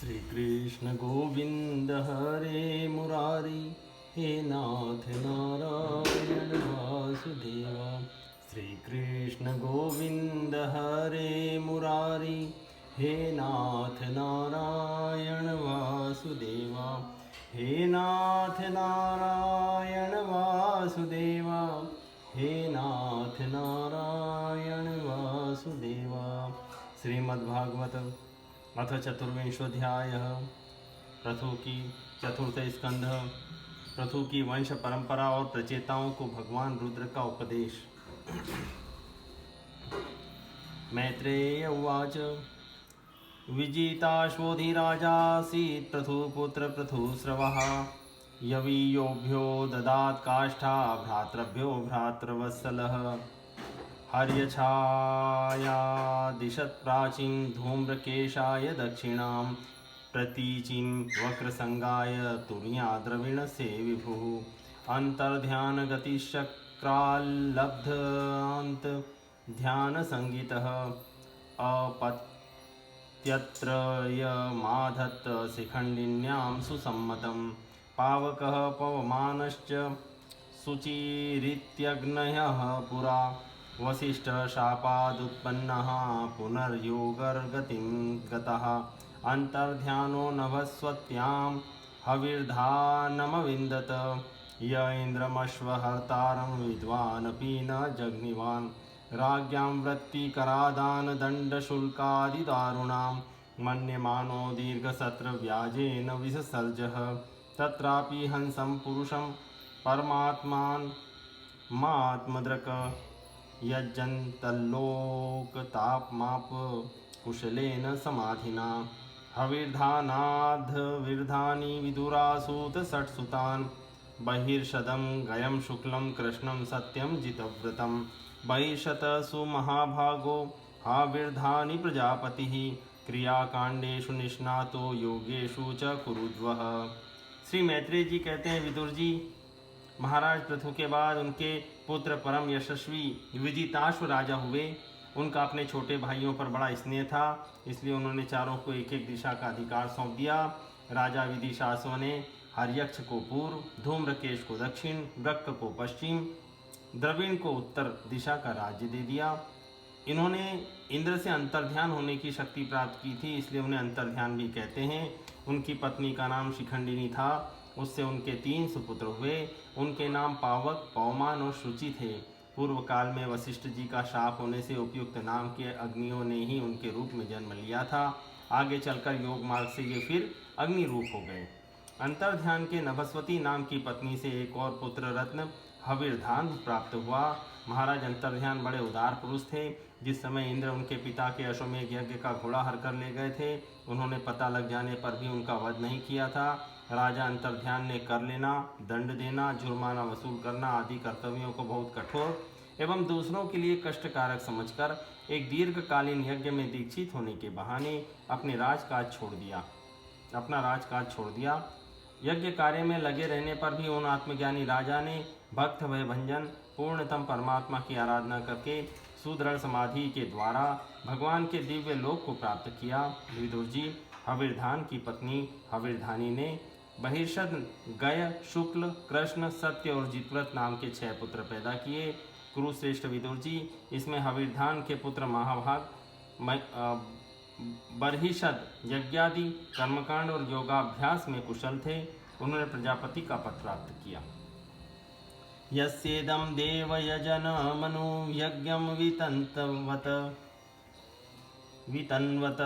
श्री कृष्ण गोविंद हरे मुरारी, हे नाथ नारायण वासुदेवा। श्री कृष्ण गोविंद हरे मुरारी, हे नाथ नारायण वासुदेवा। हे नाथ नारायण वासुदेवा, हे नाथ नारायण वासुदेवा। श्रीमद्भागवत अथ चतुर्विंशोऽध्याय। प्रथु की चतुर्थ स्कंध, प्रथु की वंश परंपरा और प्रचेताओं को भगवान रुद्र का उपदेश। मैत्रेय उवाच। विजिताश्वोधिराजासीत् पृथुपुत्र पृथुस्रवः, यवीयोभ्यो ददात् काष्ठा भ्रातृभ्यो भ्रातृवत्सलः। हर्यच्छायादिशत् प्राचीं धूम्रकेशाय दक्षिणां, प्रतीचीं वक्रसंगाय तुर्याद्रविणसे विभुः। अन्तर्ध्यानगतिश्चक्राल्लब्धान्त ध्यानसंगितः, अपत्यत्रयमाधत्त शिखण्डिन्यां सुसम्मतं। पावकः पवमानश्च शुचिरित्यग्नयः पुरा, वसिष्ठशापादुत्पन्नः पुनर्योगर्गतिं गतः। अन्तर्ध्यानो नभस्वत्यां हविर्धानमविन्दत, य इन्द्रमश्वहर्तारं विद्वानपि न जग्निवान्। राज्ञां वृत्तिकरादानदण्डशुल्कादिदारुणां, मन्यमानो दीर्घसत्रव्याजेन विससर्जः। तत्रापि हंसं पुरुषं परमात्मात्मदृक्, यज्जन्तल्लोकतापमाप कुशलेन समाधिना। हविर्धानाद्विर्धानि विदुरासूत षट्सुतान्, बहिर्षदं गयं शुक्लं कृष्णं सत्यं जितव्रतं। बहिर्षत सुमहाभागो हाविर्धानि प्रजापतिः, क्रियाकांडेषु निष्णातो योगेषु च कुरुद्वः। श्री मैत्रेय जी कहते हैं, विदुर जी, महाराज पृथु के बाद उनके पुत्र परम यशस्वी विजिताश्व राजा हुए। उनका अपने छोटे भाइयों पर बड़ा स्नेह था, इसलिए उन्होंने चारों को एक एक दिशा का अधिकार सौंप दिया। राजा विदिशाश्व ने हर्यक्ष को पूर्व, धूम्रकेश को दक्षिण, वृक्क को पश्चिम, द्रविण को उत्तर दिशा का राज्य दे दिया। इन्होंने इंद्र से अंतर्ध्यान होने की शक्ति प्राप्त की थी, इसलिए उन्हें अंतर्ध्यान भी कहते हैं। उनकी पत्नी का नाम शिखंडिनी था। उससे उनके 3 सुपुत्र हुए। उनके नाम पावक, पवमान और शुचि थे। पूर्व काल में वशिष्ठ जी का शाप होने से उपयुक्त नाम के अग्नियों ने ही उनके रूप में जन्म लिया था। आगे चलकर योग मार्ग से ये फिर अग्नि रूप हो गए। अंतर्ध्यान के नभस्वती नाम की पत्नी से एक और पुत्र रत्न हविर्धान प्राप्त हुआ। महाराज अंतर्ध्यान बड़े उदार पुरुष थे। जिस समय इंद्र उनके पिता के अश्वमेध यज्ञ का घोड़ा हर कर ले गए थे, उन्होंने पता लग जाने पर भी उनका वध नहीं किया था। राजा अंतर्ध्यान ने कर लेना, दंड देना, जुर्माना वसूल करना आदि कर्तव्यों को बहुत कठोर एवं दूसरों के लिए कष्टकारक समझकर एक दीर्घकालीन यज्ञ में दीक्षित होने के बहाने अपना राजकाज छोड़ दिया। यज्ञ कार्य में लगे रहने पर भी उन आत्मज्ञानी राजा ने भक्त भय भंजन पूर्णतम परमात्मा की आराधना करके सुदृढ़ समाधि के द्वारा भगवान के दिव्य लोक को प्राप्त किया। विदुर जी, हविर्धान की पत्नी हविर्धानी ने बहिर्षद, गय, शुक्ल, कृष्ण, सत्य और जितव्रत नाम के 6 पुत्र पैदा किए। कुरुश्रेष्ठ विदुर जी, इसमें हविर्धान के पुत्र महाभाग बर्हिषद यज्ञादि कर्मकांड और योगाभ्यास में कुशल थे। उन्होंने प्रजापति का पद प्राप्त किया। यस्येदं देवयजन मनु यज्ञं वितन्वत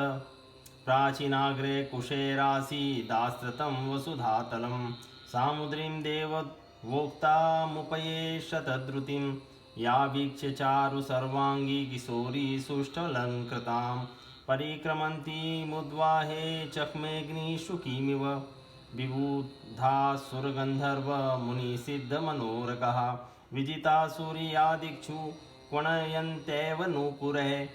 प्राचीनाग्रे कुशेरासीदास्त्रतं वसुधातलं। सामुद्रीं देववोक्तामुपये शतद्रुतिं, या वीक्ष्य चारु सर्वांगी किशोरी सुष्ठुलङ्कृतां। परिक्रमन्ती मुद्वाहे चक्मेऽग्निशुकीमिव, विबुधासुरगन्धर्व मुनिसिद्धमनोरगः। विजितासुरियादिक्षु क्वणयन्त्येव नूपुरे,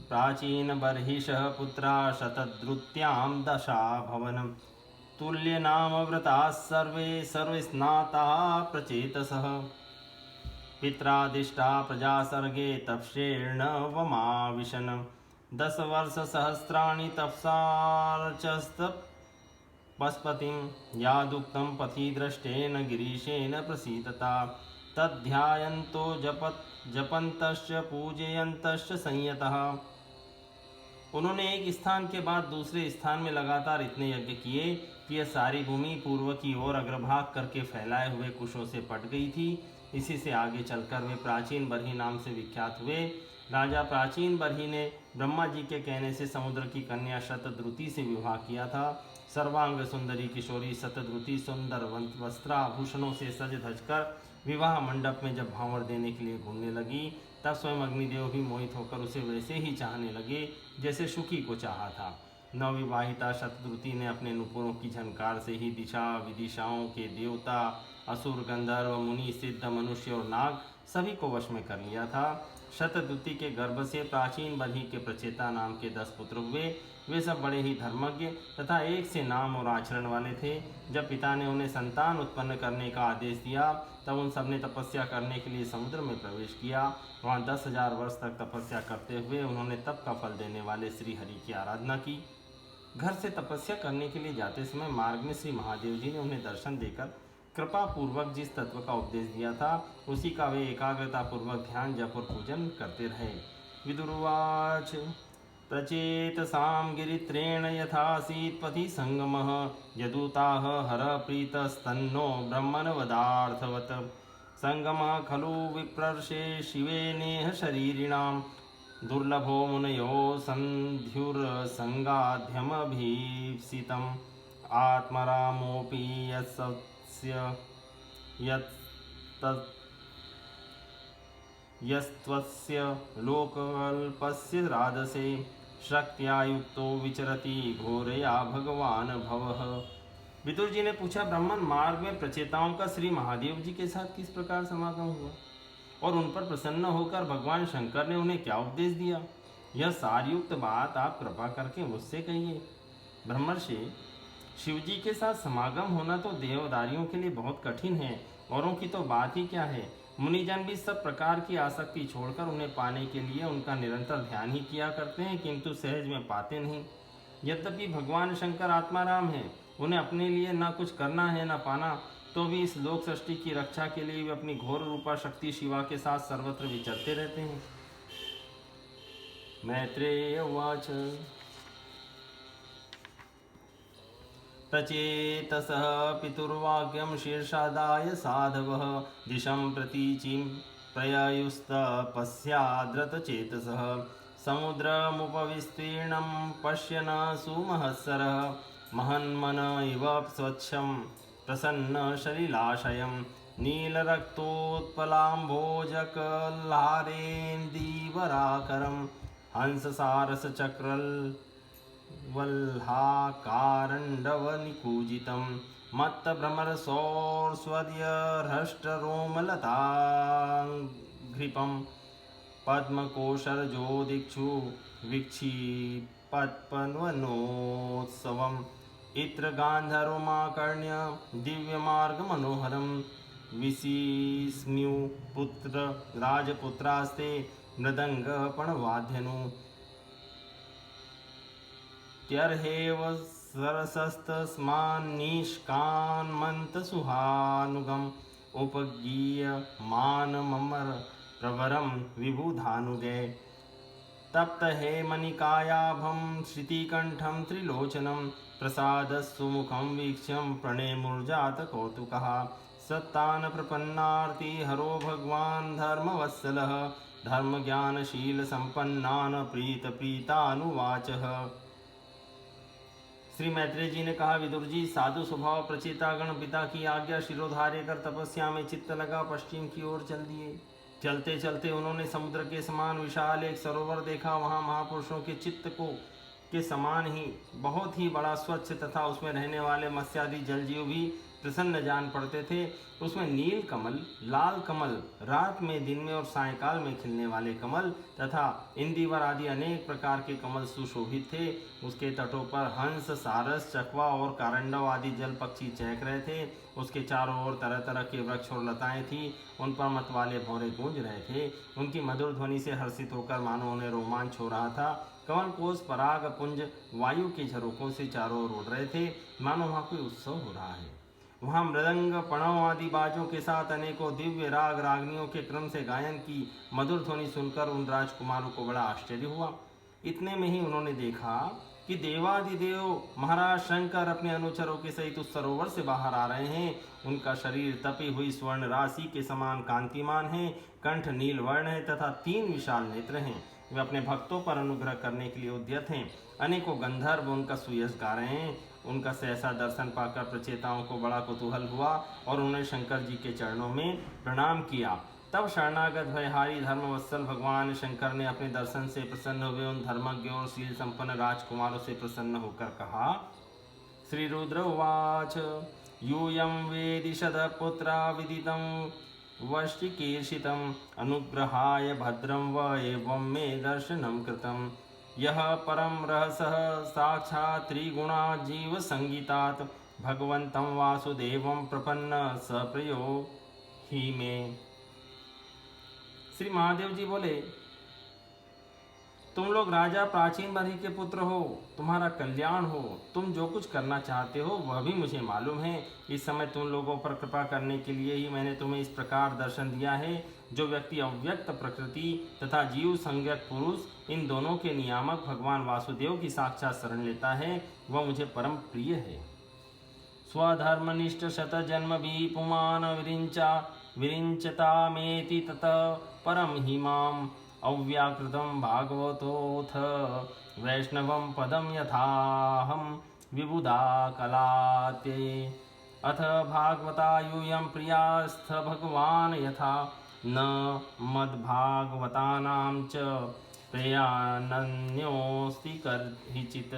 प्राचीनबर्हिषः पुत्रा शतद्रुत्यां दशाभवन। तुल्यनामव्रताः सर्वे स्नाताः प्रचेतसः, पित्रादिष्टा प्रजा सर्गे तपस्येण वमाविशन। 10 वर्ष सहस्राणि तपसार्चस्त पशुपतिं यादुक्तं पथि दृष्टेन गिरीशेन प्रसीदता तद्ध्यायन्तो जपन्तश्च पूजयन्तश्च संयतः। उन्होंने एक स्थान के बाद दूसरे स्थान में लगातार इतने यज्ञ किए कि यह सारी भूमि पूर्व की ओर अग्रभाग करके फैलाए हुए कुशों से पट गई थी। इसी से आगे चलकर वे प्राचीन बरही नाम से विख्यात हुए। राजा प्राचीन बरही ने ब्रह्मा जी के कहने से समुद्र की कन्या शतद्रुति से विवाह किया था। सर्वांग सुंदरी किशोरी शतद्रुति सुंदर वस्त्राभूषणों से सज धज कर विवाह मंडप में जब भांवर देने के लिए घूमने लगी, तब स्वयं अग्निदेव भी मोहित होकर उसे वैसे ही चाहने लगे जैसे शुकी को चाहा था। नवविवाहिता शतद्रुति ने अपने नुपुरों की झनकार से ही दिशा विदिशाओं के देवता, असुर, गंधर्व, मुनि, सिद्ध, मनुष्य और नाग सभी को वश में कर लिया था। शतद्रुति के गर्भ से प्राचीन बरही के प्रचेता नाम के 10 पुत्र हुए। वे सब बड़े ही धर्मज्ञ तथा एक से नाम और आचरण वाले थे। जब पिता ने उन्हें संतान उत्पन्न करने का आदेश दिया, तब उन सब ने तपस्या करने के लिए समुद्र में प्रवेश किया। वहाँ 10,000 वर्ष तक तपस्या करते हुए उन्होंने तप का फल देने वाले श्री हरि की आराधना की। घर से तपस्या करने के लिए जाते समय मार्ग में श्री महादेव जी ने उन्हें दर्शन देकर कृपा पूर्वक जिस तत्व का उपदेश दिया था, उसी का वे एकाग्रता पूर्वक ध्यान जप और पूजन करते रहे। विदुरुवाच प्रचेतसां गिरित्रेण यथासीत् पथि संगमः यदूताः हरप्रीतस्तन्नो ब्रह्मणवदार्थवत् संगमः खलु विप्रर्षे शिवे नेह शरीरिणां दुर्लभो मुनयो सन्ध्युर्सङ्गाध्यमभीप्सितम् आत्मरामोऽपि यस्त्वस्य लोककल्पस्य राधसे शक्त्या युक्तो विचरति घोरया भगवान भवः। विदुर जी ने पूछा, ब्राह्मण मार्ग में प्रचेताओं का श्री महादेव जी के साथ किस प्रकार समागम हुआ और उन पर प्रसन्न होकर भगवान शंकर ने उन्हें क्या उपदेश दिया? यह सारयुक्त बात आप कृपा करके मुझसे कहिए। ब्रह्मर्षि, शिवजी के साथ समागम होना तो देवदारियों के लिए बहुत कठिन है, औरों की तो बात ही क्या है। मुनिजन भी सब प्रकार की आसक्ति छोड़कर उन्हें पाने के लिए उनका निरंतर ध्यान ही किया करते हैं, किंतु सहज में पाते नहीं। यद्यपि भगवान शंकर आत्माराम है, उन्हें अपने लिए न कुछ करना है न पाना, तो भी इस लोक सृष्टि की रक्षा के लिए वे अपनी घोर रूपा शक्ति शिवा के साथ सर्वत्र विचरते रहते हैं। मैत्रेय उवाच प्रचेतसः पितुर्वाक्यं शीर्षादाय साधवः दिशं प्रतीचिं प्रययुस्तपस्याद्रतचेतसः समुद्रमुपविस्तीर्णं पश्यन् सुमहत्सरः महन्मन इव स्वच्छं प्रसन्न सलिलाशयं नीलरक्तोत्पलाम्भोजकल्हारेन्दीवराकरं हंससारसचक्रल वल्हाकारण्डवनिकूजितं मत्तभ्रमरसौर्स्वद्यहृष्टरोमलताङ्घ्रिपं पद्मकोशरजो दिक्षु विक्षिपत्पन्वनोत्सवम् इत्रगान्धर्वमाकर्ण्य दिव्यमार्गमनोहरं विशिस्म्यु पुत्र राजपुत्रास्ते मृदङ्गपणवाद्यनु त्यर्हेव सरसस्तस्मान्निष्कान्मन्तसुहानुगम् उपगीयमानममर प्रवरं विबुधानुगे तप्त हेमनिकायाभं श्रुतिकण्ठं त्रिलोचनं प्रसादस्सुमुखं वीक्ष्यं प्रणेमुर्जातकौतुकः सत्तान् प्रपन्नार्ति हरो भगवान् धर्मवत्सलः धर्मज्ञानशीलसम्पन्नान् प्रीतप्रीतानुवाचः। श्री मैत्रेय जी ने कहा, विदुर जी, साधु स्वभाव प्रचेतागण पिता की आज्ञा शिरोधार्य कर तपस्या में चित्त लगा पश्चिम की ओर चल दिए। चलते चलते उन्होंने समुद्र के समान विशाल एक सरोवर देखा। वहाँ महापुरुषों के चित्त को के समान ही बहुत ही बड़ा स्वच्छ तथा उसमें रहने वाले मत्स्यादि जलजीव भी प्रसन्न जान पड़ते थे। उसमें नील कमल, लाल कमल, रात में, दिन में और सायंकाल में खिलने वाले कमल तथा इंदिवर आदि अनेक प्रकार के कमल सुशोभित थे। उसके तटों पर हंस, सारस, चकवा और कारंडव आदि जल पक्षी चहक रहे थे। उसके चारों ओर तरह तरह के वृक्ष और लताएं थीं। उन पर मतवाले भौरे गूंज रहे थे। उनकी मधुर ध्वनि से हर्षित होकर मानो उन्हें रोमांच हो रहा था। कमल कोष, पराग पुंज वायु के झरोकों से चारों ओर उड़ रहे थे, मानो वहाँ कोई उत्सव हो रहा है। वहाँ मृदंग, पणव आदि बाजों के साथ अनेकों दिव्य राग रागनियों के क्रम से गायन की मधुर ध्वनि सुनकर उन राजकुमारों को बड़ा आश्चर्य हुआ। इतने में ही उन्होंने देखा कि देवादिदेव महाराज शंकर अपने अनुचरों के सहित उस सरोवर से बाहर आ रहे हैं। उनका शरीर तपी हुई स्वर्ण राशि के समान कांतिमान है, कंठ नील वर्ण है तथा 3 विशाल नेत्र हैं। वे अपने भक्तों पर अनुग्रह करने के लिए उद्यत हैं। अनेकों गंधर्व उनका सुयश गा रहे हैं। उनका सहसा दर्शन पाकर प्रचेताओं को बड़ा कुतूहल हुआ और उन्होंने शंकर जी के चरणों में प्रणाम किया। तब शरणागत भयहारी धर्मवत्सल भगवान शंकर ने अपने दर्शन से प्रसन्न हुए उन धर्मज्ञ और शील संपन्न राजकुमारों से प्रसन्न होकर कहा। श्री रुद्र उवाच यूयं वेदिषद पुत्रा विदितं वष्टिकीर्षितम् अनुग्रहाय भद्रं व एवं मे दर्शनं कृतं। यः परं रहसः साक्षात् त्रिगुणा जीव संगीतात् भगवन्तं वासुदेवं प्रपन्न स प्रयो ही मे। श्री महादेव जी बोले, तुम लोग राजा प्राचीन बलि के पुत्र हो, तुम्हारा कल्याण हो। तुम जो कुछ करना चाहते हो वह भी मुझे मालूम है। इस समय तुम लोगों पर कृपा करने के लिए ही मैंने तुम्हें इस प्रकार दर्शन दिया है। जो व्यक्ति अव्यक्त प्रकृति तथा जीव संज्ञक पुरुष इन दोनों के नियामक भगवान वासुदेव की साक्षात शरण लेता है वह मुझे परम प्रिय है। स्वधर्मनिष्ठ शत जन्म भी पुमान विरिंचतामेति तत परम हि माम अव्याकृतं भागवतोऽथ वैष्णवं पदं यथाहं विबुधा कलाते। अथ भागवता यूयं प्रियास्थ भगवान् यथा न मद्भागवतानां च प्रेयानन्योऽस्ति कर्हिचित्।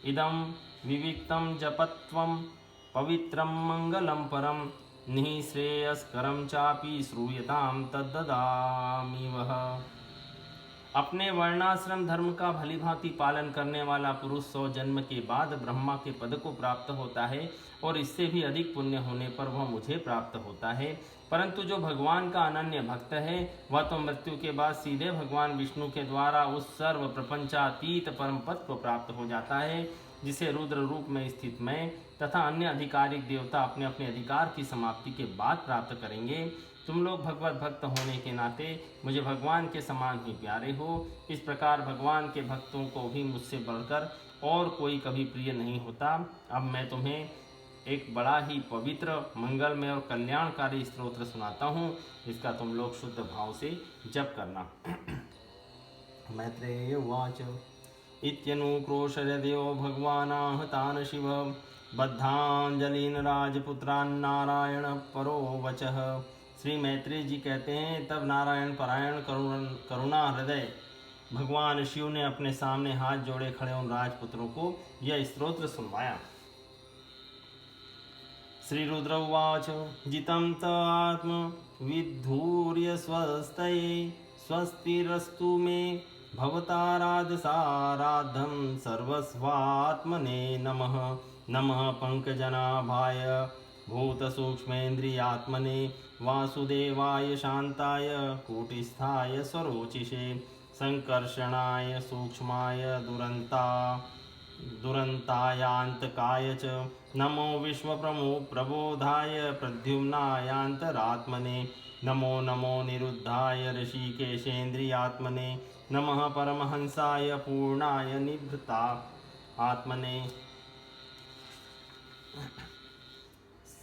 इदं विविक्तं जपत्वं पवित्रं मङ्गलं परं निःश्रेयस्करं चापि श्रूयतां तद्ददामि वः। अपने वर्णाश्रम धर्म का भलीभांति पालन करने वाला पुरुष 100 जन्म के बाद ब्रह्मा के पद को प्राप्त होता है और इससे भी अधिक पुण्य होने पर वह मुझे प्राप्त होता है। परंतु जो भगवान का अनन्य भक्त है वह तो मृत्यु के बाद सीधे भगवान विष्णु के द्वारा उस सर्व प्रपंचातीत परम पद को प्राप्त हो जाता है जिसे रुद्र रूप में स्थित मैं तथा अन्य अधिकारिक देवता अपने अपने अधिकार की समाप्ति के बाद प्राप्त करेंगे। तुम लोग भगवत भक्त होने के नाते मुझे भगवान के समान ही प्यारे हो। इस प्रकार भगवान के भक्तों को भी मुझसे बढ़कर और कोई कभी प्रिय नहीं होता। अब मैं तुम्हें एक बड़ा ही पवित्र, मंगलमय और कल्याणकारी स्तोत्र सुनाता हूँ। इसका तुम लोग शुद्ध भाव से जप करना। मैत्रेय उवाच इत्यनुक्रोशयदेव भगवानाह तान् शिव बद्धांजलिन राजपुत्रान् नारायण परो वचः। श्री मैत्रेय जी कहते हैं, तब नारायण परायण करुणा हृदय भगवान शिव ने अपने सामने हाथ जोड़े खड़े उन राजपुत्रों को यह स्तोत्र सुनवाया। श्री रुद्र उवाच जितं त आत्म विद्धूर्य स्वस्तये स्वस्तिरस्तु मे भवताराधसाराधं सर्वस्वात्मने नमः। नमः पंकजनाभाय भूतसूक्ष्मेन्द्रियात्मने वासुदेवाय शान्ताय कूटिस्थाय स्वरोचिषे संकर्षणाय सूक्ष्माय दुरन्तायान्तकाय च नमो विश्वप्रबोधाय प्रद्युम्नायान्तरात्मने नमो नमो निरुद्धाय ऋषिकेशेन्द्रियात्मने नमः परमहंसाय पूर्णाय निभृता आत्मने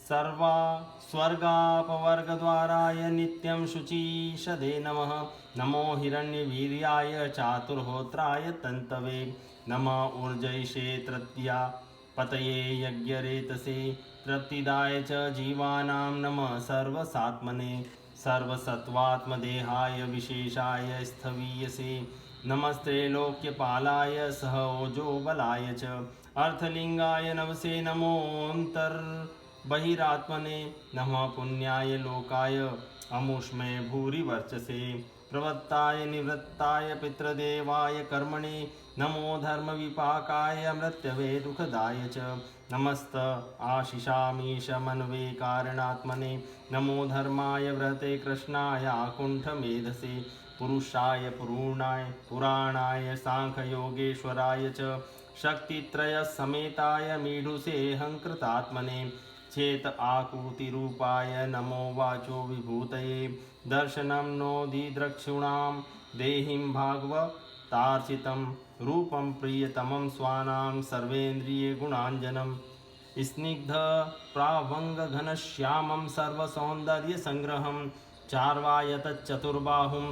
सर्वा स्वर्गापवर्गद्वाराय नित्यं शुचिषदे नमः। नमो हिरण्यवीर्याय चातुर्होत्राय तन्तवे नमः ऊर्जैषे तृतीया पतये यज्ञरेतसे तृप्तिदाय च जीवानां नमः सर्वसात्मने सर्वसत्वात्मदेहाय विशेषाय स्थवीयसे नमस्त्रैलोक्यपालाय सह ओजो बलाय च अर्थलिंगाय नवसे बहिरात्मने नमः पुण्याय लोकाय अमुष्मे भूरि वर्चसे प्रवत्ताय निवृत्ताय पितृदेवाय कर्मणे नमो धर्म विपाकाय मृत्यवे दुःखदाय च नमस्त आशिषामीश मनवे कारणात्मने नमो धर्माय व्रते कृष्णाय आकुण्ठ मेधसे पुरुषाय पुरूणाय पुराणाय सांख्ययोगेश्वराय च शक्तित्रय समेताय मीढुसे हंकृतात्मने चेत आकृतिरूपाय नमो वाचो विभूतये दर्शनं नो दिद्रक्षुणां देहिं भागवतार्चितं रूपं प्रियतमं स्वानां सर्वेन्द्रियगुणाञ्जनं स्निग्ध प्रावङ्गघनश्यामं सर्वसौन्दर्यसङ्ग्रहं चार्वायतच्चतुर्बाहुं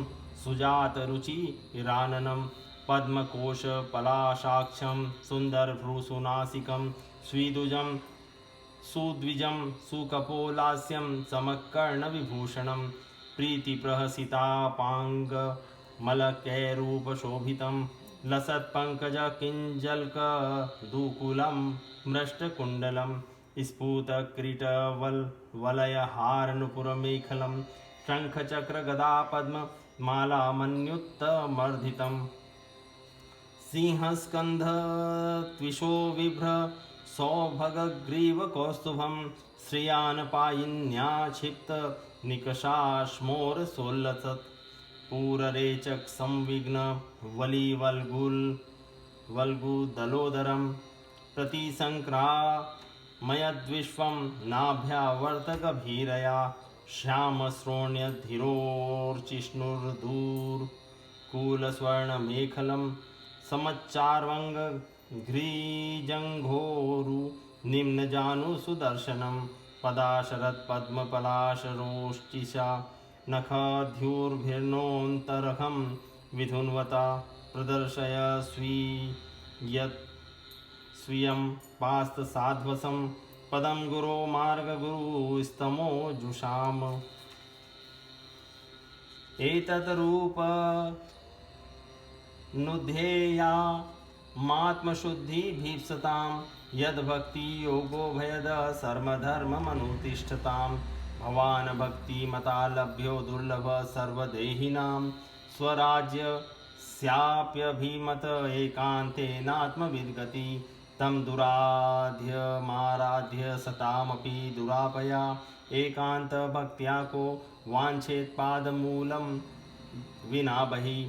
सुजातरुचिराननं पद्मकोशपलाशाक्षं सुन्दरभ्रूसुनासिकं स्वीदुजं सुद्विजं सुकपोलास्यं समकर्णविभूषणं प्रीतिप्रहसितापाङ्गमलकैरूपशोभितं लसत्पङ्कजकिञ्जल्कदुकूलं मृष्टकुण्डलं स्फुटकिरीटवलयहारनुपुरमेखलं शङ्खचक्रगदापद्ममालामन्युत्तमर्धितं सिंहस्कन्धत्विषो बिभ्र सौभगग्रीवकौस्तुभं श्रियानपायिन्या क्षिप्तनिकषाश्मोरसोल्लसत् पूररेचक संविघ्न वल्गुदलोदरं प्रतिसङ्क्रामयद्विश्वं नाभ्यावर्तगभीरया श्यामश्रोण्यधिरोर्चिष्णुर्दूरकूलस्वर्णमेखलं समच्चार्वङ्गघ्रीजङ्घोरु निम्नजानुसुदर्शनं पदाशरत्पद्मपलाशरोष्टिशा नखाद्युर्भिर्नोऽन्तरखं विधुन्वता प्रदर्शय स्वीयं पास्तसाध्वसं पदं गुरो मार्गगुरुस्तमोजुषाम् एतद्रूपनुध्येया मात्मशुद्धिभीप्सतां यद्भक्तियोगो भयद सर्वधर्ममनुतिष्ठतां भवान् भक्तिमता लभ्यो दुर्लभ सर्वदेहिनां स्वराज्यस्याप्यभिमत एकान्तेनात्मविद्गति तं दुराध्यमाराध्य सतामपि दुरापया एकान्तभक्त्या को वाञ्छेत्पादमूलं विना बहिः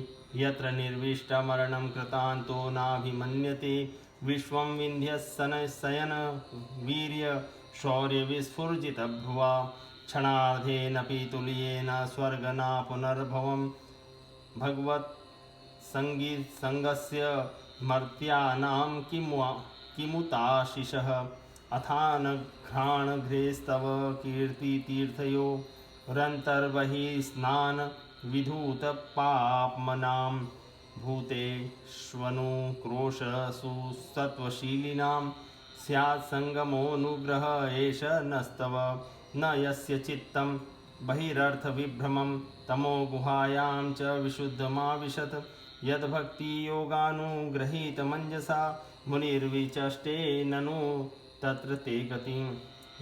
यत्र निर्विष्टमरणं कृतान्तो नाभिमन्यते विश्वं विन्ध्यस्सनशयन वीर्य शौर्यविस्फुर्जितभ्रुवा क्षणार्धेनपि तुल्येन स्वर्गना पुनर्भवं भगवत्सङ्गस्य मर्त्यानां किमुताशिषः अथानघ्राणघ्रेस्तव कीर्तितीर्थयो रन्तर्बहिः स्नान विधूतपाप्मनां भूतेष्वनुक्रोशसु सत्त्वशीलिनां स्यात् सङ्गमोऽनुग्रह एष नस्तव न यस्य चित्तं बहिरर्थविभ्रमं तमोगुहायां च विशुद्धमाविशत् यद्भक्तियोगानुगृहीतमञ्जसा मुनिर्विचष्टे ननु तत्र ते गतिं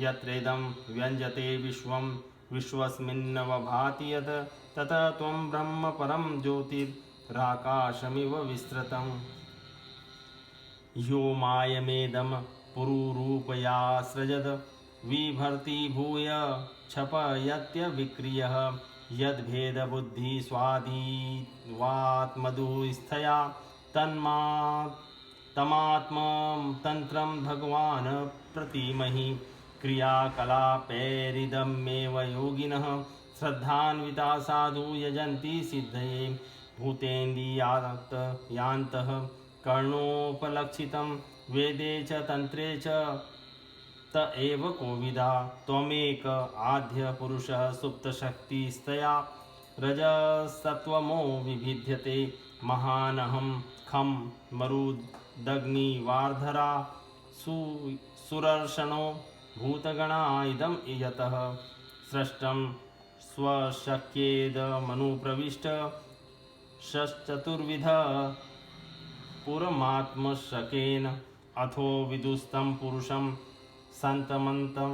यत्रेदं व्यञ्जते विश्वं विश्वस्मिन्नवभाति यत् ततः त्वं ब्रह्म परं ज्योतिराकाशमिव विस्तृतम् यो मायमेदं पुरुरूपयासृजद विभर्ति भूय क्षपयत्यविक्रियः यद्भेदबुद्धिस्वाधीवात्मदुःस्थया तमात्मतन्त्रं भगवान् प्रतीमहि क्रियाकलापैरिदमेव योगिनः श्रद्धान्विता साधु यजन्ति सिद्धये भूतेन्द्रियान्तः कर्णोपलक्षितं वेदे च तन्त्रे च त एव कोविदा त्वमेक आद्य पुरुषः सुप्तशक्तिस्तया रजसत्वमो विभिद्यते महानहं खं मरुदग्निवार्धरा सुरर्षणो भूतगणा इदं यतः सृष्टं स्वशक्येदमनुप्रविष्ट षट्चतुर्विध पुरमात्मशकेन अथो विदुस्तं पुरुषं सन्तमन्तं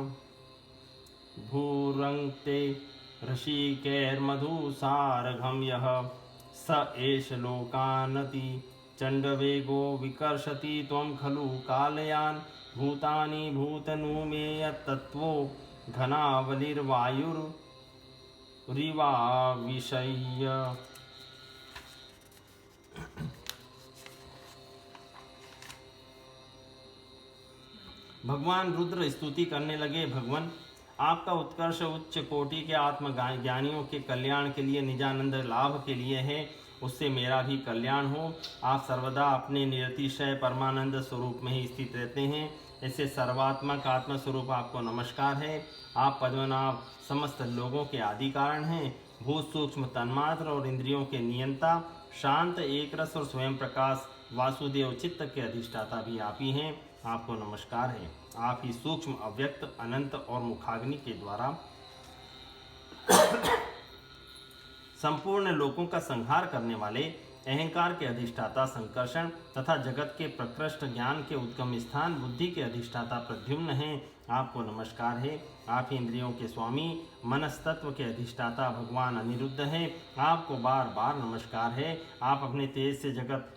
भूरङ्क्ते ऋषिकैर्मधुसारघं यः स एष लोकानति चण्डवेगो विकर्षति त्वं खलु कालयान् भूतानि भूतनुमेयतत्त्वो घनावलिर्वायुरिवाविशय्य। भगवान रुद्र स्तुति करने लगे, भगवान आपका उत्कर्ष उच्च कोटि के आत्मज्ञानियों के कल्याण के लिए, निजानंद लाभ के लिए है, उससे मेरा भी कल्याण हो। आप सर्वदा अपने निरतिशय परमानंद स्वरूप में ही स्थित रहते हैं, ऐसे सर्वात्मक आत्मस्वरूप आपको नमस्कार है। आप पद्मनाभ समस्त लोगों के आदि कारण हैं, भूत सूक्ष्म तन्मात्र और इंद्रियों के नियंता, शांत एक रस और स्वयं प्रकाश वासुदेव चित्त के अधिष्ठाता भी आप ही हैं। आपको नमस्कार है। आप ही सूक्ष्म अव्यक्त अनंत और मुखाग्नि के द्वारा संपूर्ण लोकों का संहार करने वाले, अहंकार के अधिष्ठाता संकर्षण तथा जगत के प्रकृष्ट ज्ञान के उद्गम स्थान बुद्धि के अधिष्ठाता प्रद्युम्न हैं। आपको नमस्कार है। आप ही इंद्रियों के स्वामी, मनस्तत्व के अधिष्ठाता भगवान अनिरुद्ध हैं। आपको बार बार नमस्कार है। आप अपने तेज से जगत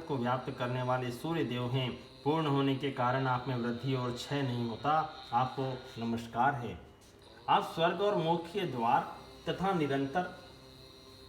को व्याप्त करने वाले सूर्य देव हैं। पूर्ण होने के कारण आप में वृद्धि और क्षय नहीं होता। आपको नमस्कार है। आप स्वर्ग और मोक्ष के द्वार तथा निरंतर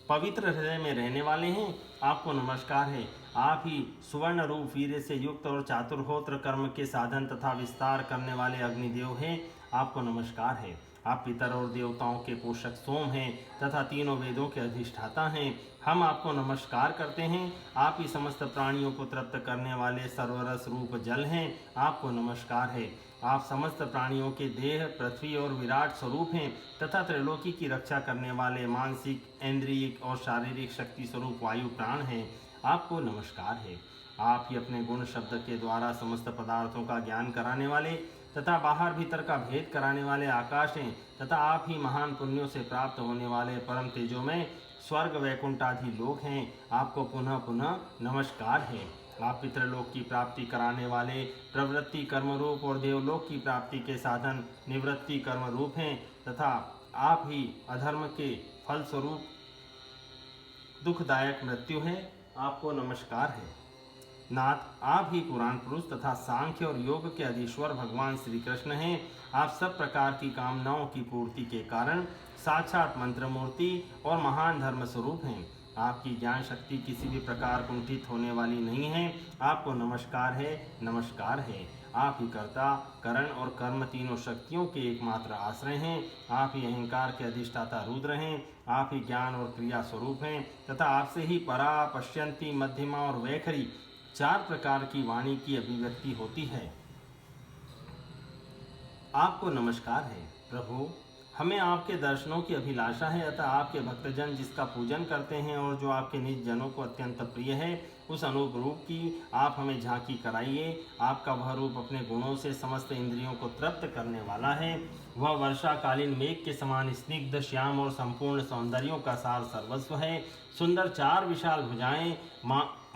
पवित्र हृदय में रहने वाले हैं। आपको नमस्कार है। आप ही सुवर्ण रूप वीर्य से युक्त और चातुर्होत्र कर्म के साधन तथा विस्तार करने वाले अग्निदेव हैं। आपको नमस्कार है। आप पितर और देवताओं के पोषक सोम हैं तथा तीनों वेदों के अधिष्ठाता हैं। हम आपको नमस्कार करते हैं। आप ही समस्त प्राणियों को तृप्त करने वाले सर्वरस रूप जल हैं। आपको नमस्कार है। आप समस्त प्राणियों के देह, पृथ्वी और विराट स्वरूप हैं तथा त्रिलोकी की रक्षा करने वाले मानसिक, इंद्रियिक और शारीरिक शक्ति स्वरूप वायु प्राण हैं। आपको नमस्कार है। आप ही अपने गुण शब्द के द्वारा समस्त पदार्थों का ज्ञान कराने वाले तथा बाहर भीतर का भेद कराने वाले आकाश हैं तथा आप ही महान पुण्यों से प्राप्त होने वाले परम तेजो में स्वर्ग वैकुंठ आदि लोक हैं। आपको पुनः पुनः नमस्कार है। आप पितृलोक की प्राप्ति कराने वाले प्रवृत्ति कर्म रूप और देवलोक की प्राप्ति के साधन निवृत्ति कर्म रूप हैं तथा आप ही अधर्म के फल स्वरूप दुखदायक मृत्यु है। आपको नमस्कार है। नाथ, आप ही पुराण पुरुष तथा सांख्य और योग के अधीश्वर भगवान श्री कृष्ण हैं। आप सब प्रकार की कामनाओं की पूर्ति के कारण साक्षात मंत्र मूर्ति और महान धर्म स्वरूप हैं। आपकी ज्ञान शक्ति किसी भी प्रकार कुंठित होने वाली नहीं है। आपको नमस्कार है, नमस्कार है। आप ही कर्ता, करण और कर्म तीनों शक्तियों के एकमात्र आश्रय हैं। आप ही अहंकार के अधिष्ठाता रुद्र हैं। आप ही ज्ञान और क्रिया स्वरूप हैं तथा आपसे ही परा, पश्यंती, मध्यमा और वैखरी चार प्रकार की वाणी की अभिव्यक्ति होती है। आपको नमस्कार है। प्रभु, हमें आपके दर्शनों की अभिलाषा है, अतः आपके भक्तजन जिसका पूजन करते हैं और जो आपके निज जनों को अत्यंत प्रिय है, उस अनूप रूप की आप हमें झांकी कराइए। आपका वह रूप अपने गुणों से समस्त इंद्रियों को तृप्त करने वाला है। वह वर्षाकालीन मेघ के समान स्निग्ध, श्याम और संपूर्ण सौंदर्यों का सार सर्वस्व है। सुंदर चार विशाल भुजाएं,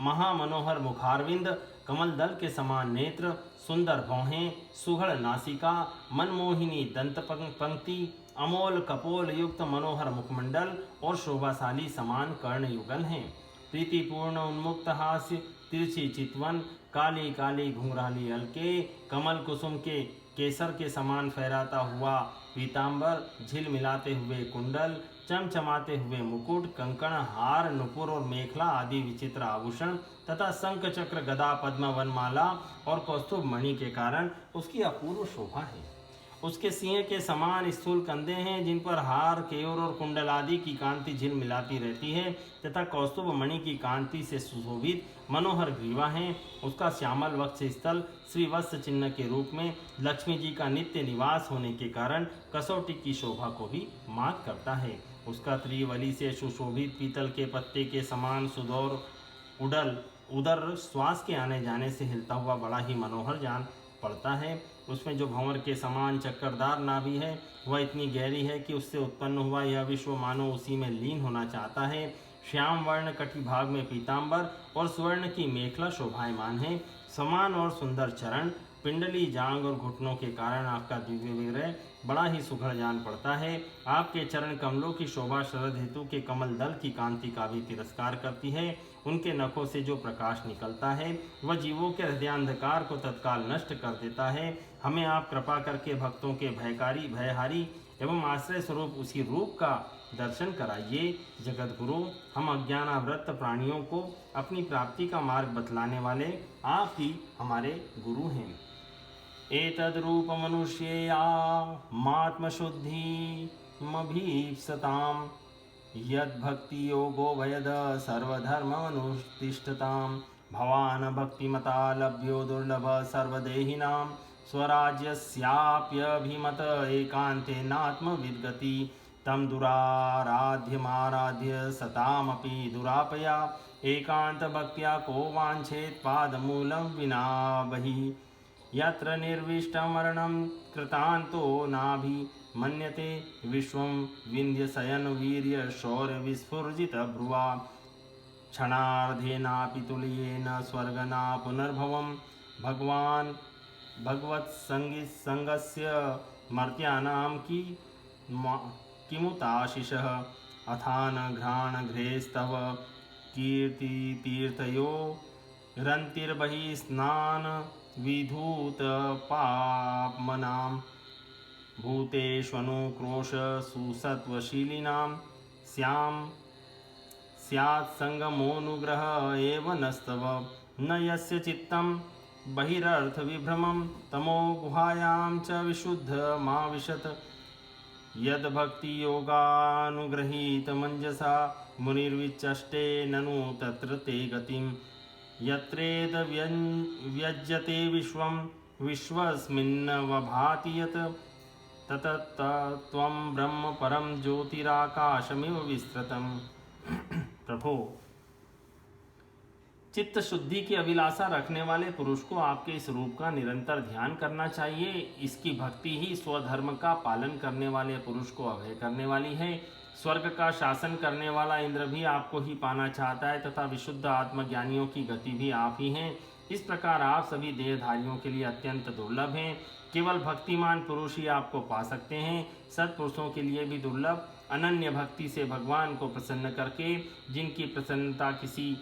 महामनोहर मुखारविंद, कमल दल के समान नेत्र, सुंदर भौहें, सुघड़ नासिका, मनमोहिनी दंत पंक्ति, अमोल कपोल युक्त मनोहर मुखमंडल और शोभाशाली समान कर्ण युगल हैं। प्रीतिपूर्ण उन्मुक्त हास्य, तिरछी चितवन, काली काली घुंघराली अलके, कमल कुसुम के केसर के समान फहराता हुआ पीतांबर, झिल मिलाते हुए कुंडल, चमचमाते हुए मुकुट, कंकण, हार, नुपुर और मेखला आदि विचित्र आभूषण तथा शंख, चक्र, गदा, पद्म, वनमाला और कौस्तुभ मणि के कारण उसकी अपूर्व शोभा है। उसके सिंह के समान स्थूल कंधे हैं जिन पर हार, केयूर और कुंडल आदि की कांति झिल मिलाती रहती है तथा कौस्तुभ मणि की कांति से सुशोभित मनोहर ग्रीवा है। उसका श्यामल वक्ष स्थल श्रीवत्स चिन्ह के रूप में लक्ष्मी जी का नित्य निवास होने के कारण कसौटी की शोभा को भी मात करता है। उसका त्रिवली से सुशोभित पीतल के पत्ते के समान सुदौर उदर श्वास के आने जाने से हिलता हुआ बड़ा ही मनोहर जान पड़ता है। उसमें जो भंवर के समान चक्करदार नाभि है वह इतनी गहरी है कि उससे उत्पन्न हुआ यह विश्व मानो उसी में लीन होना चाहता है। श्याम वर्ण कटी भाग में पीतांबर और स्वर्ण की मेखला शोभायमान है। समान और सुंदर चरण, पिंडली, जांग और घुटनों के कारण आपका दिव्य विग्रह बड़ा ही सुघड़ जान पड़ता है। आपके चरण कमलों की शोभा शरद ऋतु के कमल दल की कांति का भी तिरस्कार करती है। उनके नखों से जो प्रकाश निकलता है वह जीवों के हृदयांधकार को तत्काल नष्ट कर देता है। हमें आप कृपा करके भक्तों के भयकारी, भयहारी एवं आश्रय स्वरूप उसी रूप का दर्शन कराइए। जगत गुरु, हम अज्ञानावृत प्राणियों को अपनी प्राप्ति का मार्ग बतलाने वाले आप ही हमारे गुरु हैं। एतद्रूप मनुष्येया मात्मशुद्धिमभीप्सताम् यद्भक्ति योगो भयद सर्वधर्ममनुतिष्ठतां भवान् भक्तिमता लभ्यो दुर्लभ सर्वदेहिनां स्वराज्यस्याप्यभिमत एकान्तेनात्मविद्गति तं दुराराध्यमाराध्य सतामपि दुरापया एकान्तभक्त्या को वाञ्छेत् पादमूलं विना बहिः यत्र निर्विष्टमरणं कृतान्तो नाभिमन्यते विश्वं विन्ध्यशयनवीर्य शौर्यविस्फुर्जितभ्रुवा क्षणार्धेनापि तुल्येन स्वर्गना पुनर्भवं भगवान् भगवत्सङ्गस्य मर्त्यानां किमुताशिषः अथान घ्राणघ्रेस्तव कीर्तितीर्थयो रन्तिर्बहिः स्नान विधूतपाप्मनां भूतेष्वनुक्रोश सुसत्वशीलिनां स्यात्सङ्गमोऽनुग्रह एव नस्तव न यस्य चित्तं बहिरर्थविभ्रमं तमो गुहायां च विशुद्धमाविशत् यद्भक्तियोगानुगृहीतमञ्जसा मुनिर्विचष्टे ननु तत्र ते गतिं यत्रेदव्यज्यते विश्वं विश्वस्मिन्नवभाति यत् ततत्त्वं ब्रह्म परम ज्योतिराकाशमिव विस्तृतम्। प्रभो, चित्त शुद्धि की अभिलाषा रखने वाले पुरुष को आपके इस रूप का निरंतर ध्यान करना चाहिए। इसकी भक्ति ही स्वधर्म का पालन करने वाले पुरुष को अभय करने वाली है। स्वर्ग का शासन करने वाला इंद्र भी आपको ही पाना चाहता है तथा विशुद्ध आत्मज्ञानियों की गति भी आप ही हैं। इस प्रकार आप सभी देहधारियों के लिए अत्यंत दुर्लभ हैं। केवल भक्तिमान पुरुष ही आपको पा सकते हैं। सत्पुरुषों के लिए भी दुर्लभ। अनन्य भक्ति से भगवान को प्रसन्न करके, जिनकी प्रसन्नता किसी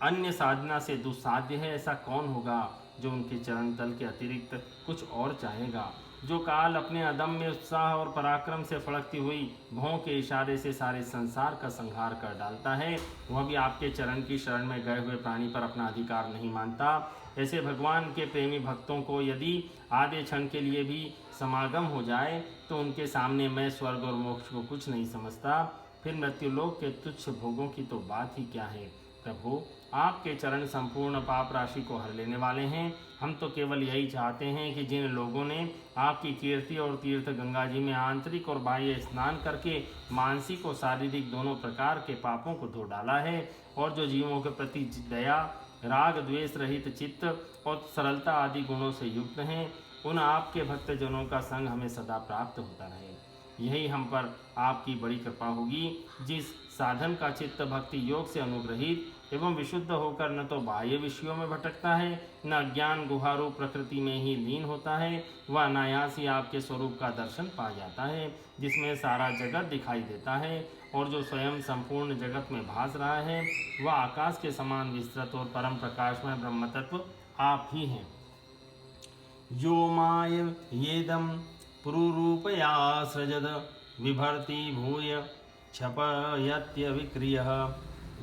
अन्य साधना से दुस्साध्य है, ऐसा कौन होगा जो उनके चरण तल के अतिरिक्त कुछ और चाहेगा। जो काल अपने अदम्य उत्साह और पराक्रम से फड़कती हुई भौं के इशारे से सारे संसार का संहार कर डालता है, वह भी आपके चरण की शरण में गए हुए प्राणी पर अपना अधिकार नहीं मानता। ऐसे भगवान के प्रेमी भक्तों को यदि आधे क्षण के लिए भी समागम हो जाए तो उनके सामने मैं स्वर्ग और मोक्ष को कुछ नहीं समझता। फिर मृत्युलोक के तुच्छ भोगों की तो बात ही क्या है। प्रभु, आपके चरण संपूर्ण पाप राशि को हर लेने वाले हैं। हम तो केवल यही चाहते हैं कि जिन लोगों ने आपकी कीर्ति और तीर्थ गंगा जी में आंतरिक और बाह्य स्नान करके मानसिक और शारीरिक दोनों प्रकार के पापों को धो डाला है और जो जीवों के प्रति दया, राग द्वेष रहित चित्त और सरलता आदि गुणों से युक्त हैं, उन आपके भक्तजनों का संग हमें सदा प्राप्त होता रहे। यही हम पर आपकी बड़ी कृपा होगी। जिस साधन का चित्त भक्ति योग से अनुग्रहित एवं विशुद्ध होकर न तो बाह्य विषयों में भटकता है, न अज्ञान गुहारू प्रकृति में ही लीन होता है, वह अनायास ही आपके स्वरूप का दर्शन पा जाता है, जिसमें सारा जगत दिखाई देता है और जो स्वयं संपूर्ण जगत में भास रहा है वह आकाश के समान विस्तृत और परम प्रकाशमय ब्रह्म तत्व आप ही हैं। यो माय येदं पुरुरूपया सृजद विभर्ति भूय क्षपयत्यविक्रियः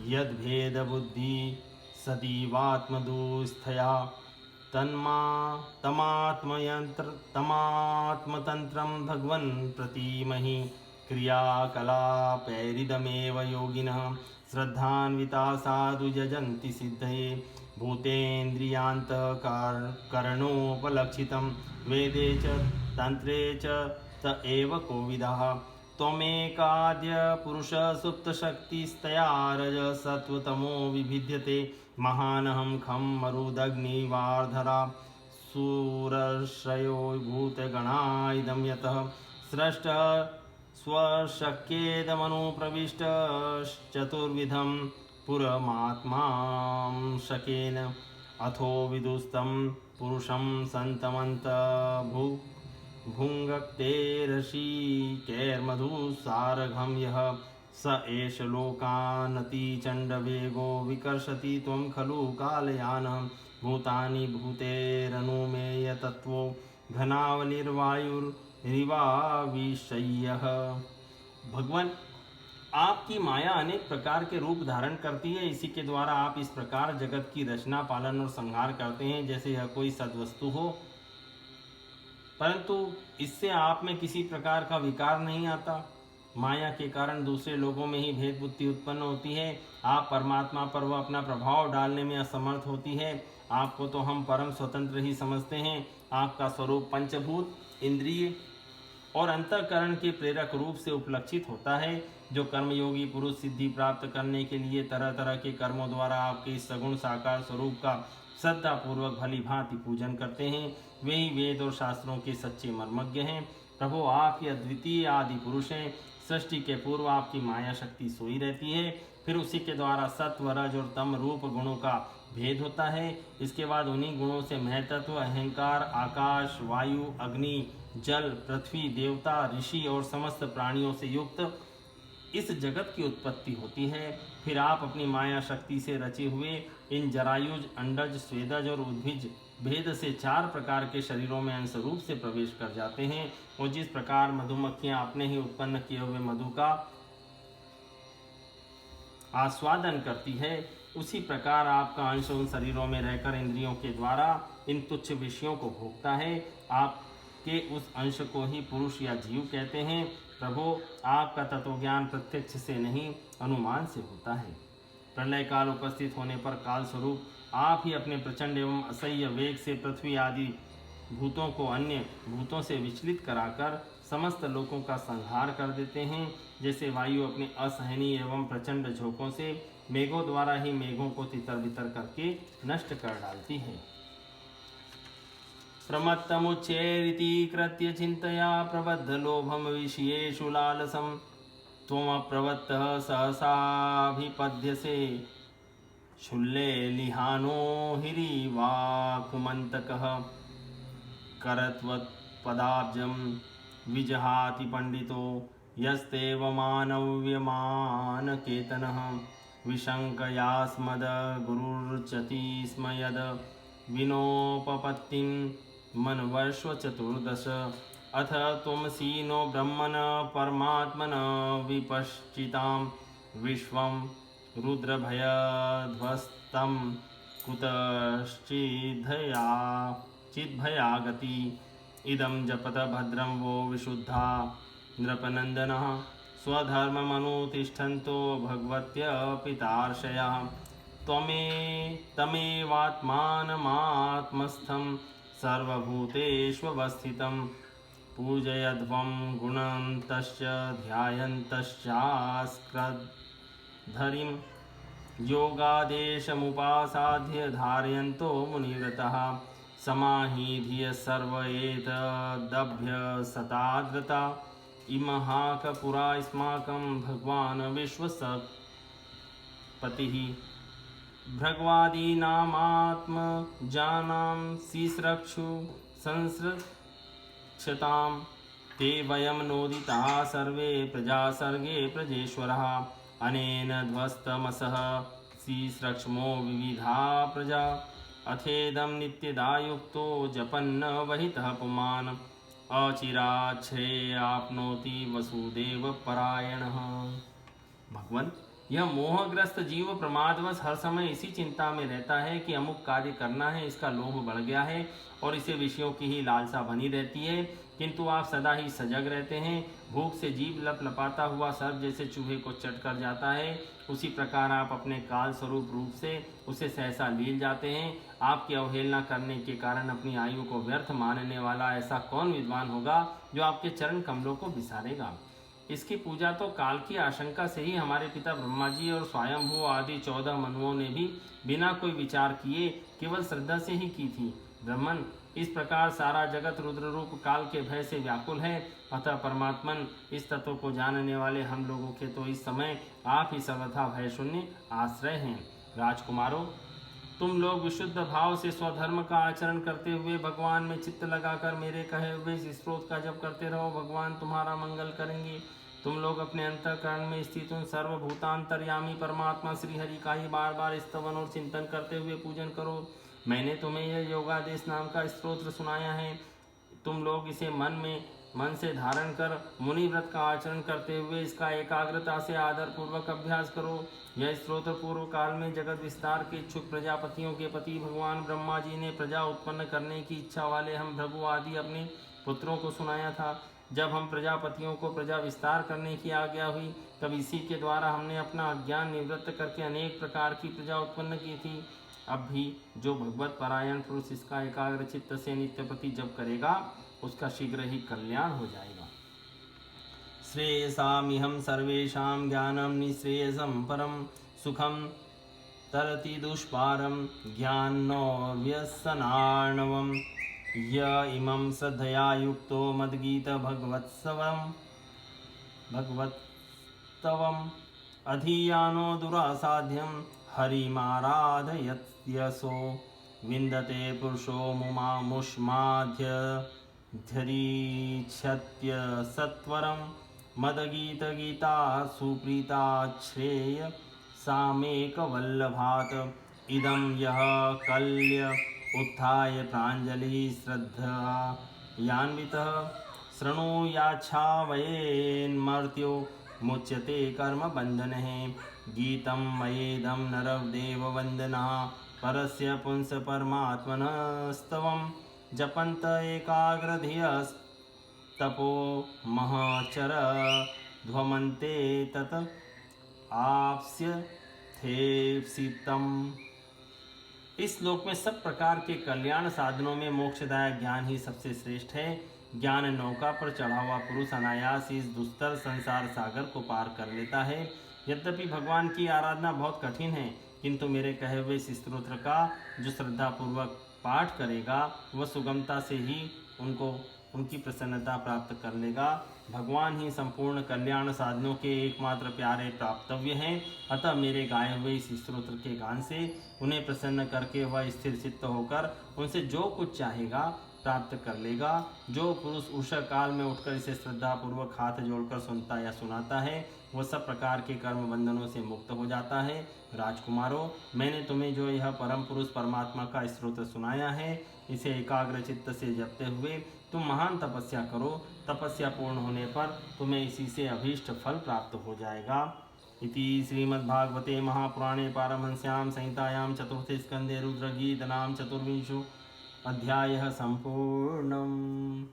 यद्भेदबुद्धि सतीवात्मदुस्थया तमात्मतन्त्रं भगवन् प्रतीमहि क्रियाकलापैरिदमेव योगिनः श्रद्धान्विता साधु यजन्ति सिद्धये भूतेन्द्रियान्तःकरणोपलक्षितं वेदे च तन्त्रे च त एव कोविदः त्वमेकाद्य पुरुष सुप्तशक्तिस्तया रजसत्वतमो विभिद्यते महानहं खं मरुदग्निवार्धरा सूरश्रयो भूतगणा इदं यतः स्रष्टः स्वशक्येदमनुप्रविष्टश्चतुर्विधं पुरमात्मां शकेन अथो विदुस्तं पुरुषं भुङ्क्ते ऋषिकैर्मधुसारघं यः स एष लोकानतिचण्डवेगो विकर्षति त्वं खलु कालयानः भूतानि भूतेरनुमेय तत्त्वो घनावलिर्वायुरिवाविशय्यः। भगवान, आपकी माया अनेक प्रकार के रूप धारण करती है। इसी के द्वारा आप इस प्रकार जगत की रचना, पालन और संहार करते हैं जैसे यह कोई सद्वस्तु हो, परंतु इससे आप में किसी प्रकार का विकार नहीं आता। माया के कारण दूसरे लोगों में ही भेद बुद्धि उत्पन्न होती है। आप परमात्मा पर वह अपना प्रभाव डालने में असमर्थ होती है। आपको तो हम परम स्वतंत्र ही समझते हैं। आपका स्वरूप पंचभूत, इंद्रिय और अंतःकरण के प्रेरक रूप से उपलक्षित होता है। जो कर्मयोगी पुरुष सिद्धि प्राप्त करने के लिए तरह तरह के कर्मों द्वारा आपके इस सगुण साकार स्वरूप का श्रद्धापूर्वक भली भांति पूजन करते हैं, वे ही वेद और शास्त्रों के सच्चे मर्मज्ञ हैं। प्रभु, आप ही अद्वितीय आदि पुरुष हैं। सृष्टि के पूर्व आपकी माया शक्ति सोई रहती है, फिर उसी के द्वारा सत्व, रज और तम रूप गुणों का भेद होता है। इसके बाद उन्हीं गुणों से महतत्व, अहंकार, आकाश, वायु, अग्नि, जल, पृथ्वी, देवता, ऋषि और समस्त प्राणियों से युक्त इस जगत की उत्पत्ति होती है। फिर आप अपनी माया शक्ति से रचे हुए इन जरायुज, अंडज, स्वेदज और उद्भिज भेद से 4 प्रकार के शरीरों में अंश रूप से प्रवेश कर जाते हैं। और जिस प्रकार मधुमक्खियां अपने ही उत्पन्न किए हुए मधु का आस्वादन करती है, उसी प्रकार आपका अंश उन शरीरों में रहकर इंद्रियों के द्वारा इन तुच्छ विषयों को भोगता है। आपके उस अंश को ही पुरुष या जीव कहते हैं। प्रभु, आपका तत्वज्ञान प्रत्यक्ष से नहीं, अनुमान से होता है। प्रलय काल उपस्थित होने पर काल स्वरूप आप ही अपने प्रचंड एवं असह्य वेग से पृथ्वी आदि भूतों को अन्य भूतों से विचलित कराकर समस्त लोकों का संहार कर देते हैं। जैसे वायु अपने असहनीय एवं प्रचंड झोंकों से मेघों द्वारा ही मेघों को तितर बितर करके नष्ट कर डालती है। प्रमत्तमुच्चैरिति कृत्य चिन्तया प्रबद्धलोभं विषयेषु लालसं त्वमप्रवत्तः सहसाभिपद्यसे शुल्लेलिहानो हिरिवाकुमन्तकः करत्वत्पदाब्जं विजहाति पंडितो यस्तेव मानव्यमानकेतनः विशङ्कयास्मद्गुरुर्चति स्म यद् विनोपपत्तिं मनवर्ष्व चतुर्दश अथ त्वमसीनो ब्रह्मण परमात्मन विपश्चितां विश्वं रुद्रभयध्वस्तं कुतश्चिद्भयागति इदं जपत भद्रं वो विशुद्धा नृपनन्दनः स्वधर्ममनुतिष्ठन्तो भगवत्यपितार्षयः तमेवात्मानमात्मस्थं सर्वभूतेष्वस्थितं पूजयध्वं गुणन्तश्च ध्यायन्तश्चास्क्रद्धरिं योगादेशमुपासाद्य धारयन्तो मुनिव्रतः समाहिधिय सर्व एतदभ्यसताद्रता इमहाकपुरास्माकं भगवान् विश्वसपतिः भृग्वादीनामात्मजानां शीस्रक्षु संसृक्षतां ते वयं नोदिताः सर्वे प्रजासर्गे प्रजेश्वरः अनेन ध्वस्तमसः शीस्रक्ष्मो विविधा प्रजा अथेदं नित्यदायुक्तो जपन्न वहितः पुमान् अचिराच्छ्रेयाप्नोति वसुदेव परायणः। भगवान, यह मोहग्रस्त जीव प्रमादवश हर समय इसी चिंता में रहता है कि अमुक कार्य करना है, इसका लोभ बढ़ गया है और इसे विषयों की ही लालसा बनी रहती है, किंतु आप सदा ही सजग रहते हैं। भूख से जीभ लपलपाता हुआ सर्प जैसे चूहे को चट कर जाता है, उसी प्रकार आप अपने काल स्वरूप रूप से उसे सहसा लील जाते हैं। आपकी अवहेलना करने के कारण अपनी आयु को व्यर्थ मानने वाला ऐसा कौन विद्वान होगा जो आपके चरण कमलों को बिसारेगा। इसकी पूजा तो काल की आशंका से ही हमारे पिता ब्रह्मा जी और स्वयंभू आदि 14 मनुओं ने भी बिना कोई विचार किए केवल श्रद्धा से ही की थी। ब्रह्मन, इस प्रकार सारा जगत रुद्र रूप काल के भय से व्याकुल है। अतः परमात्मन, इस तत्व को जानने वाले हम लोगों के तो इस समय आप ही सर्वथा भय शून्य आश्रय हैं। राजकुमारों, तुम लोग विशुद्ध भाव से स्वधर्म का आचरण करते हुए भगवान में चित्त लगाकर मेरे कहे हुए इस स्त्रोत का जप करते रहो। भगवान तुम्हारा मंगल करेंगे। तुम लोग अपने अंतःकरण में स्थित उन सर्वभूतांतर्यामी परमात्मा श्री हरि का ही बार बार स्तवन और चिंतन करते हुए पूजन करो। मैंने तुम्हें यह योगादेश नाम का स्तोत्र सुनाया है। तुम लोग इसे मन से धारण कर मुनि व्रत का आचरण करते हुए इसका एकाग्रता से आदर पूर्वक अभ्यास करो। यह स्तोत्र पूर्व काल में जगत विस्तार के इच्छुक प्रजापतियों के पति भगवान ब्रह्मा जी ने प्रजा उत्पन्न करने की इच्छा वाले हम भृगु आदि अपने पुत्रों को सुनाया था। जब हम प्रजापतियों को प्रजा विस्तार करने की आज्ञा हुई तब इसी के द्वारा हमने अपना अज्ञान निवृत्त करके अनेक प्रकार की प्रजा उत्पन्न की थी। अब भी जो भगवत परायण पुरुष इसका एकाग्र चित्त से नित्य प्रति जप करेगा उसका शीघ्र ही कल्याण हो जाएगा। श्रेयसामिहं सर्वेषां ज्ञानं निःश्रेयसं परं सुखं तरति दुष्पारं ज्ञानोऽव्यसनार्णवम् य इमं श्रद्धया युक्तो मद्गीत भगवत्तवम् अधीयानो दुरासाध्यं हरिमाराधयत्यसो विन्दते पुरुषो मुष्माध्यधरीच्छत्य सत्वरं मदगीतगीता सुप्रीताश्रेय सामेकवल्लभात् इदं यः कल्य उत्थाय प्राञ्जलिः श्रद्धयान्वितः शृणुयाच्छावयेन्मर्त्यो मुच्यते कर्मबन्धनः गीतं मयेदं नरदेववन्दनः परस्य पुंस परमात्मनस्तवं जपन्त एकाग्रधियस्तपो महचर ध्वमन्ते तत् आप्स्यथेप्सितम्। इस श्लोक में सब प्रकार के कल्याण साधनों में मोक्षदायक ज्ञान ही सबसे श्रेष्ठ है। ज्ञान नौका पर चढ़ा हुआ पुरुष अनायास इस दुस्तर संसार सागर को पार कर लेता है। यद्यपि भगवान की आराधना बहुत कठिन है, किंतु मेरे कहे हुए इस स्तोत्र का जो श्रद्धापूर्वक पाठ करेगा वह सुगमता से ही उनकी प्रसन्नता प्राप्त कर लेगा। भगवान ही संपूर्ण कल्याण साधनों के एकमात्र प्यारे प्राप्तव्य हैं। अतः मेरे गाए हुए इस स्तोत्र के गान से उन्हें प्रसन्न करके वह स्थिर चित्त होकर उनसे जो कुछ चाहेगा प्राप्त कर लेगा। जो पुरुष उषा काल में उठकर इसे श्रद्धापूर्वक हाथ जोड़कर सुनता या सुनाता है वह सब प्रकार के कर्म बंधनों से मुक्त हो जाता है। राजकुमारों, मैंने तुम्हें जो यह परम पुरुष परमात्मा का स्तोत्र सुनाया है इसे एकाग्र चित्त से जपते हुए तुम महान तपस्या करो। तपस्या पूर्ण होने पर तुम्हें इसी से अभीष्ट फल प्राप्त हो जाएगा। इति श्रीमद्भागवते महापुराणे पारमहंस्यां संहितायां चतुर्थे स्कंदे रुद्रगीत नाम चतुर्विंशो अध्यायः सम्पूर्णम्।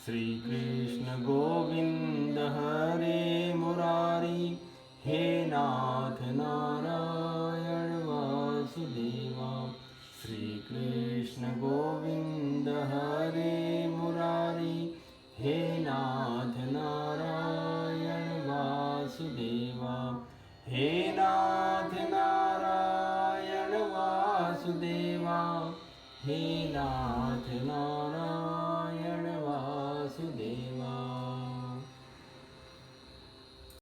श्री कृष्ण गोविंद हरे मुरारी, हे नाथ नारायण वासुदेवा। श्री कृष्ण गोविंद हरे मुरारी, हे नाथ नारायण वासुदेवा। हे नाथ नारायण वासुदेवा, हे नाथ नारायण